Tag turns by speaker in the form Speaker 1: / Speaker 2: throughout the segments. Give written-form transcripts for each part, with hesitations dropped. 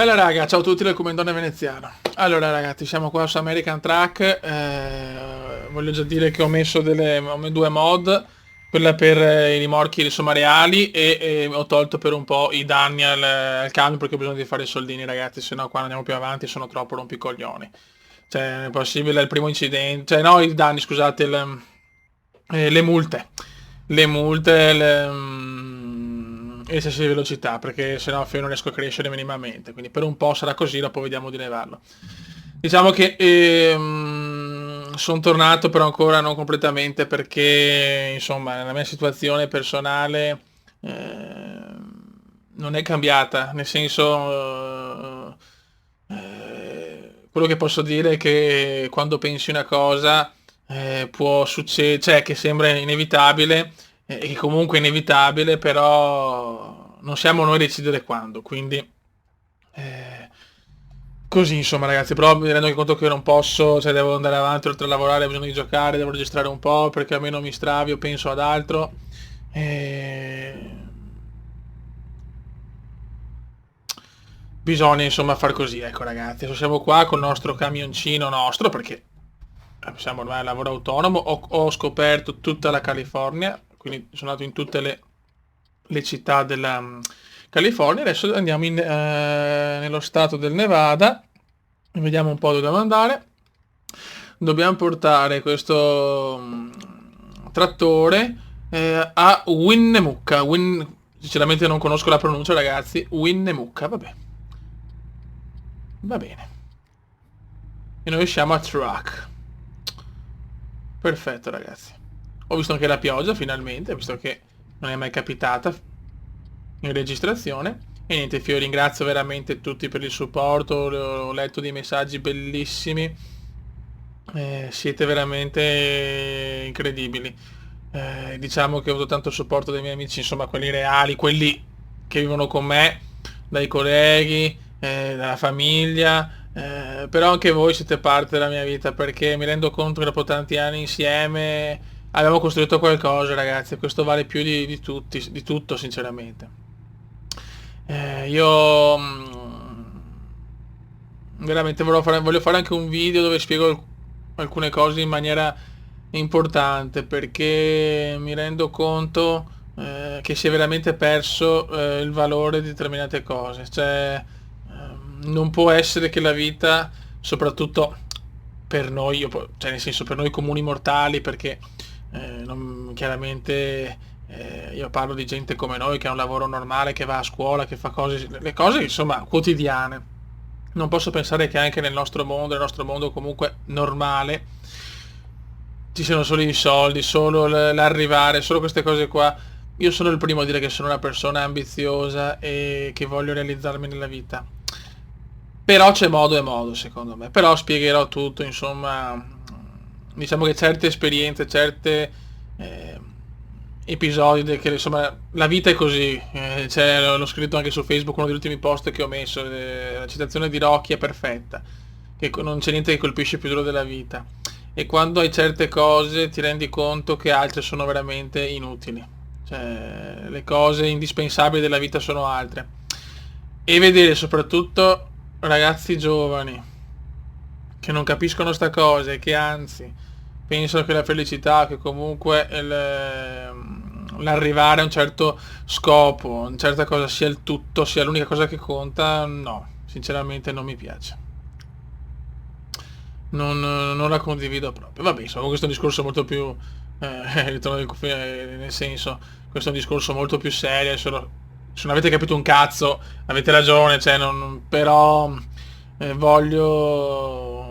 Speaker 1: Bella raga, ciao a tutti del Comendone Veneziano. Allora ragazzi, siamo qua su American Truck. Voglio già dire che ho messo due mod, quella per i rimorchi insomma reali e ho tolto per un po' i danni al camion perché ho bisogno di fare i soldini ragazzi, se no qua non andiamo più avanti sono troppo rompicoglioni. Cioè, non è possibile il primo incidente, cioè no, i danni, scusate, le multe. Le multe, e l'eccesso di velocità, perché sennò io non riesco a crescere minimamente. Quindi per un po' sarà così, dopo vediamo di levarlo. Diciamo che sono tornato, però ancora non completamente, perché insomma nella mia situazione personale non è cambiata, nel senso quello che posso dire è che quando pensi una cosa può succedere, cioè che sembra inevitabile e che comunque è inevitabile, però non siamo noi a decidere quando, quindi così insomma ragazzi, però mi rendo conto che non posso, cioè devo andare avanti oltre a lavorare, ho bisogno di giocare, devo registrare un po' perché almeno mi stravio, penso ad altro. Bisogna insomma far così, ecco ragazzi. Adesso siamo qua col nostro camioncino nostro perché siamo ormai a lavoro autonomo. Ho scoperto tutta la California, quindi sono andato in tutte le città della California. Adesso andiamo nello stato del Nevada e vediamo un po' dove dobbiamo andare. Dobbiamo portare questo trattore a Winnemucca. Sinceramente non conosco la pronuncia ragazzi. Winnemucca, vabbè. Va bene. E noi siamo a Truck. Perfetto ragazzi. Ho visto anche la pioggia finalmente, visto che non è mai capitata in registrazione. E niente, io ringrazio veramente tutti per il supporto, ho letto dei messaggi bellissimi. Siete veramente incredibili. Diciamo che ho avuto tanto supporto dai miei amici, insomma quelli reali, quelli che vivono con me, dai colleghi, dalla famiglia, però anche voi siete parte della mia vita perché mi rendo conto che dopo tanti anni insieme abbiamo costruito qualcosa ragazzi e questo vale più di tutti, di tutto sinceramente. Io veramente voglio fare anche un video dove spiego alcune cose in maniera importante perché mi rendo conto che si è veramente perso il valore di determinate cose. Cioè, non può essere che la vita, soprattutto per noi, cioè nel senso per noi comuni mortali, perché chiaramente io parlo di gente come noi che ha un lavoro normale, che va a scuola, che fa cose, le cose insomma quotidiane. Non posso pensare che anche nel nostro mondo comunque normale, ci siano solo i soldi, solo l'arrivare, solo queste cose qua. Io sono il primo a dire che sono una persona ambiziosa e che voglio realizzarmi nella vita. Però c'è modo e modo, secondo me. Però spiegherò tutto, insomma. Diciamo che certe esperienze, certe episodi che insomma la vita è così. L'ho scritto anche su Facebook, uno degli ultimi post che ho messo. La citazione di Rocky è perfetta. Che non c'è niente che colpisce più duro della vita. E quando hai certe cose ti rendi conto che altre sono veramente inutili. Cioè, le cose indispensabili della vita sono altre. E vedere soprattutto ragazzi giovani che non capiscono sta cosa e che anzi pensano che la felicità, che comunque l'arrivare a un certo scopo, una certa cosa sia il tutto, sia l'unica cosa che conta, no, sinceramente non mi piace. Non la condivido proprio. Vabbè, insomma, questo è un discorso molto più ritorno nel senso, questo è un discorso molto più serio, se non avete capito un cazzo, avete ragione, cioè però mi voglio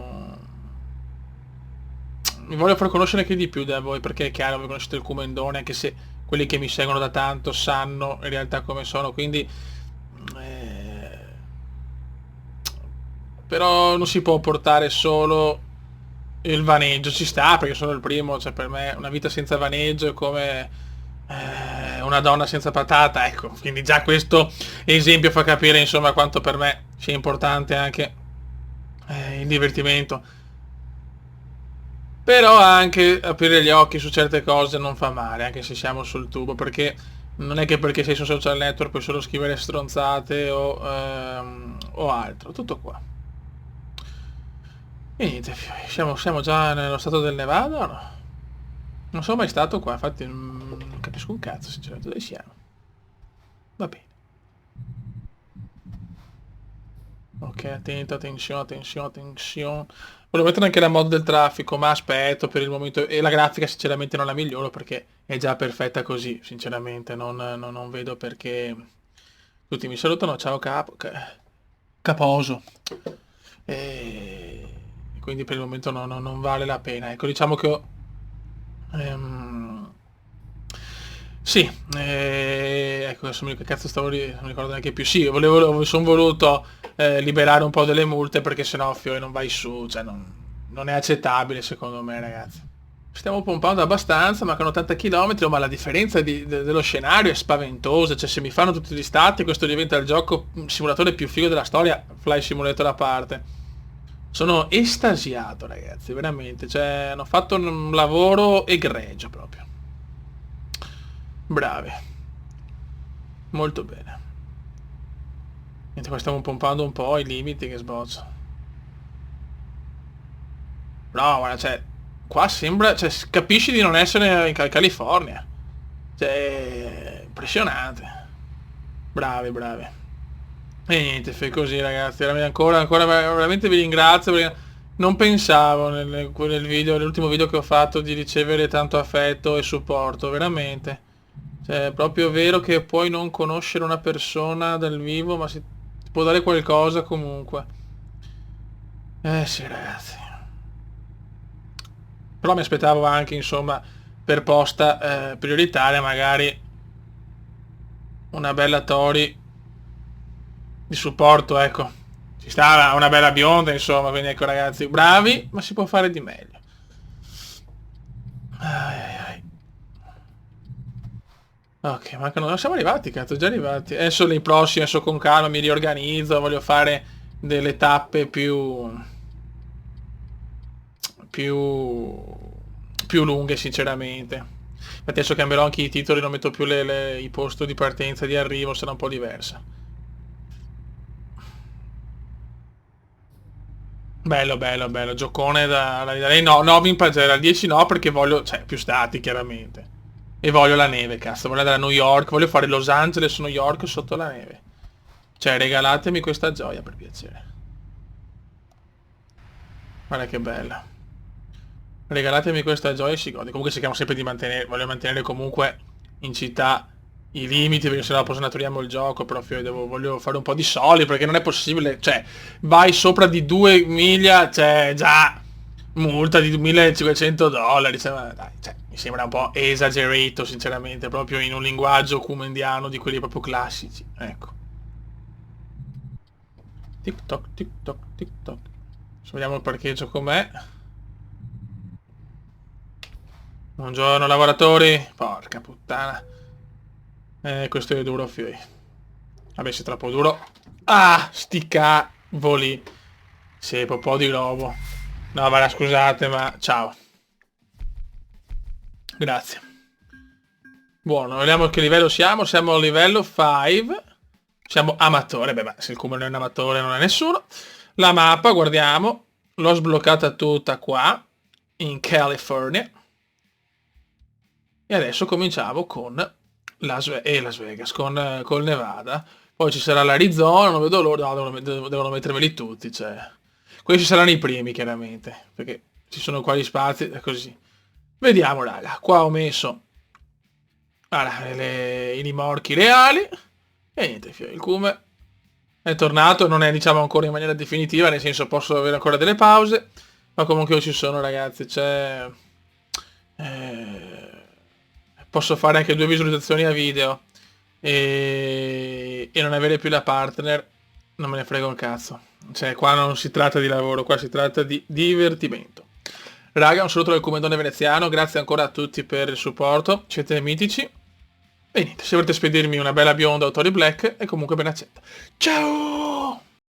Speaker 1: far conoscere anche di più da voi, perché è chiaro, voi conoscete il Comendone, anche se quelli che mi seguono da tanto sanno in realtà come sono, quindi eh, però non si può portare solo il vaneggio, ci sta perché sono il primo, cioè per me una vita senza vaneggio è come una donna senza patata, ecco, quindi già questo esempio fa capire insomma quanto per me sia importante anche il divertimento. Però anche aprire gli occhi su certe cose non fa male, anche se siamo sul tubo, perché Non è che perché sei su social network puoi solo scrivere stronzate o altro. Tutto qua. E niente, siamo già nello stato del Nevada o no? Non sono mai stato qua, infatti non capisco un cazzo, sinceramente. Dove siamo? Va bene. Ok, attento, attenzione, attenzione, attenzione. Volevo mettere anche la mod del traffico, ma aspetto per il momento. E la grafica sinceramente non la miglioro perché è già perfetta così, sinceramente. Non vedo perché... Tutti mi salutano, ciao capo. Caposo. E... Quindi per il momento non vale la pena. Ecco, diciamo che ho... Sì, ecco, adesso che cazzo non mi ricordo neanche più. Sì, sono voluto liberare un po' delle multe perché sennò Fiore non vai su, cioè non è accettabile secondo me, ragazzi. Stiamo pompando abbastanza, mancano 80 km, ma la differenza dello scenario è spaventosa, cioè se mi fanno tutti gli stati questo diventa il gioco simulatore più figo della storia, Fly Simulator a parte. Sono estasiato, ragazzi, veramente, cioè hanno fatto un lavoro egregio proprio. Bravi. Molto bene. Niente, qua stiamo pompando un po' i limiti che sboccia. No, guarda, cioè, qua sembra, cioè, capisci di non essere in California. Cioè, impressionante. Bravi, bravi. E niente, fai così, ragazzi. Veramente ancora, veramente vi ringrazio perché non pensavo nel video, nell'ultimo video che ho fatto di ricevere tanto affetto e supporto, veramente. Cioè, è proprio vero che puoi non conoscere una persona dal vivo, ma ti può dare qualcosa comunque. Sì, ragazzi. Però mi aspettavo anche, insomma, per posta prioritaria, magari una bella Tori di supporto, ecco. Ci sta una bella bionda, insomma, quindi ecco ragazzi, bravi, ma si può fare di meglio. Ai, ai, ai. Ok, mancano... Non siamo arrivati, cazzo, già arrivati. Adesso nei prossimi, adesso con calma mi riorganizzo, voglio fare delle tappe più... più lunghe, sinceramente. Infatti adesso cambierò anche i titoli, non metto più i posti di partenza e di arrivo, sarà un po' diversa. Bello, bello, bello, giocone da ridere. No, no, in pagella, al 10 no perché voglio, cioè, più stati chiaramente. E voglio la neve, cazzo, voglio andare a New York, voglio fare Los Angeles o New York sotto la neve. Cioè, regalatemi questa gioia, per piacere. Guarda che bella. Regalatemi questa gioia e si gode. Comunque cerchiamo sempre di mantenere, voglio mantenere comunque in città i limiti perché sennò poi snaturiamo il gioco, però voglio fare un po' di soli perché non è possibile, cioè vai sopra di 2 miglia, cioè già multa di $1.500, cioè, ma dai, cioè, mi sembra un po' esagerato sinceramente, proprio in un linguaggio kumendiano di quelli proprio classici, ecco. Tic toc, tic toc, tic toc. Adesso vediamo il parcheggio com'è. Buongiorno lavoratori, porca puttana. Questo è duro, fioi. Vabbè, se è troppo duro. Ah, sti cavoli. Sì, un po' di globo. No, guarda, scusate, ma ciao. Grazie. Buono, vediamo a che livello siamo. Siamo a livello 5. Siamo amatore. Beh, ma se il comune non è un amatore non è nessuno. La mappa, guardiamo. L'ho sbloccata tutta qua. In California. E adesso cominciamo con Las Vegas, col Nevada. Poi ci sarà l'Arizona, non vedo l'ora, no, devono mettermeli tutti, cioè. Questi saranno i primi, chiaramente, perché ci sono qua gli spazi, è così. Vediamo, raga. Qua ho messo i rimorchi reali. E niente, il cume è tornato, non è diciamo ancora in maniera definitiva, nel senso posso avere ancora delle pause, ma comunque ci sono, ragazzi, c'è... posso fare anche 2 visualizzazioni a video e non avere più la partner, non me ne frega un cazzo. Cioè qua non si tratta di lavoro, qua si tratta di divertimento. Raga, un saluto dal Comendone Veneziano, grazie ancora a tutti per il supporto, siete mitici. E niente, se volete spedirmi una bella bionda o Tori Black è comunque ben accetta. Ciao!